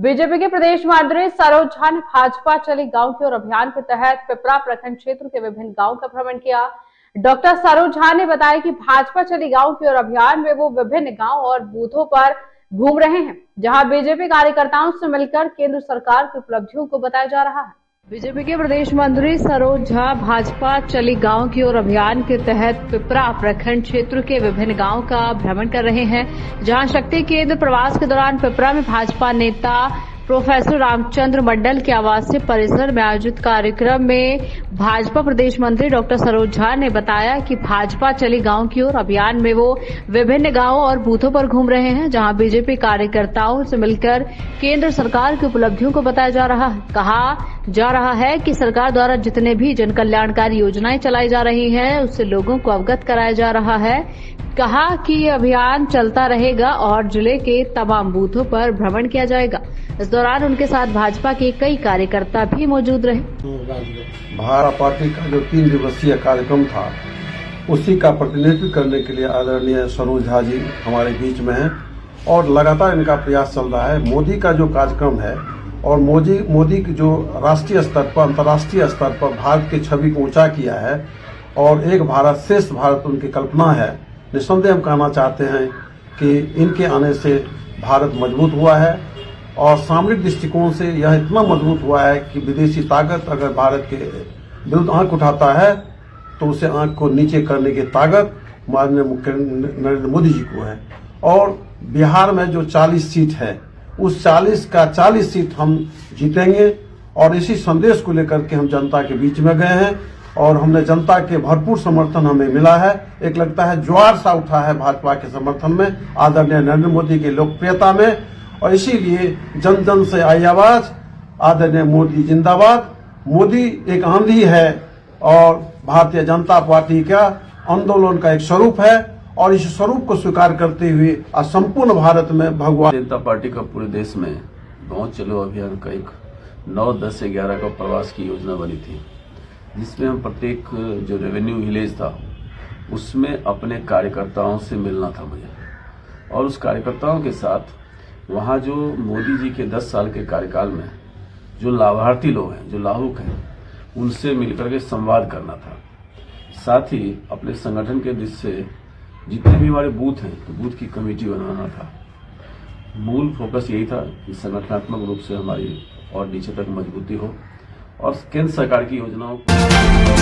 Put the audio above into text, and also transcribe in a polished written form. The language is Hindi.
बीजेपी के प्रदेश मंत्री सरोज झा ने भाजपा चली गांव की ओर अभियान के तहत पिपरा प्रखंड क्षेत्र के विभिन्न गांव का भ्रमण किया। डॉक्टर सरोज झा ने बताया कि भाजपा चली गांव की ओर अभियान में वो विभिन्न गांव और बूथों पर घूम रहे हैं, जहां बीजेपी कार्यकर्ताओं से मिलकर केंद्र सरकार की उपलब्धियों को बताया जा रहा है। बीजेपी के प्रदेश मंत्री सरोज झा भाजपा चली गांव की ओर अभियान के तहत पिपरा प्रखंड क्षेत्र के विभिन्न गांव का भ्रमण कर रहे हैं, जहां शक्ति केंद्र प्रवास के दौरान पिपरा में भाजपा नेता प्रोफेसर रामचंद्र मंडल के आवासीय परिसर में आयोजित कार्यक्रम में भाजपा प्रदेश मंत्री डॉक्टर सरोज झा ने बताया कि भाजपा चली गांव की ओर अभियान में वो विभिन्न गांवों और बूथों पर घूम रहे हैं, जहां बीजेपी कार्यकर्ताओं से मिलकर केंद्र सरकार की उपलब्धियों को बताया जा रहा है। कहा जा रहा है कि सरकार द्वारा जितने भी जन कल्याणकारी योजनाएं चलाई जा रही हैं, उससे लोगों को अवगत कराया जा रहा है। कहा कि ये अभियान चलता रहेगा और जिले के तमाम बूथों पर भ्रमण किया जाएगा। इस दौरान उनके साथ भाजपा के कई कार्यकर्ता भी मौजूद रहे। भारत पार्टी का जो 3 दिवसीय कार्यक्रम था, उसी का प्रतिनिधित्व करने के लिए आदरणीय सरोज झा जी हमारे बीच में हैं और लगातार इनका प्रयास चल रहा है। मोदी का जो कार्यक्रम है और मोदी की जो राष्ट्रीय स्तर पर, अंतर्राष्ट्रीय स्तर पर भारत की छवि को ऊंचा किया है और एक भारत श्रेष्ठ भारत उनकी कल्पना है। निस्संदेह हम कहना चाहते हैं कि इनके आने से भारत मजबूत हुआ है और सामरिक दृष्टिकोण से यह इतना मजबूत हुआ है कि विदेशी ताकत अगर भारत के विरुद्ध आंख उठाता है तो उसे आंख को नीचे करने की ताकत माननीय मुख्यमंत्री नरेंद्र मोदी जी को है। और बिहार में जो 40 सीट है, उस 40 का 40 सीट हम जीतेंगे और इसी संदेश को लेकर के हम जनता के बीच में गए हैं और हमने जनता के भरपूर समर्थन हमें मिला है। एक लगता है ज्वार सा उठा है भाजपा के समर्थन में, आदरणीय नरेंद्र मोदी की लोकप्रियता में, और इसीलिए जन जन से आई आवाज, आदरणीय मोदी जिंदाबाद। मोदी एक आंधी है और भारतीय जनता पार्टी का आंदोलन का एक स्वरूप है और इस स्वरूप को स्वीकार करते हुए आज संपूर्ण भारत में भगवान जनता पार्टी का पूरे देश में गांव चलो अभियान का एक 9, 10 से 11 का प्रवास की योजना बनी थी, जिसमें हम प्रत्येक जो रेवेन्यू विलेज था उसमें अपने कार्यकर्ताओं से मिलना था मुझे, और उस कार्यकर्ताओं के साथ वहाँ जो मोदी जी के 10 साल के कार्यकाल में जो लाभार्थी लोग हैं, जो लाभुक हैं, उनसे मिलकर के संवाद करना था। साथ ही अपने संगठन के दृष्टि से जितने भी हमारे बूथ हैं तो बूथ की कमेटी बनाना था। मूल फोकस यही था कि संगठनात्मक रूप से हमारी और नीचे तक मजबूती हो और केंद्र सरकार की योजनाओं को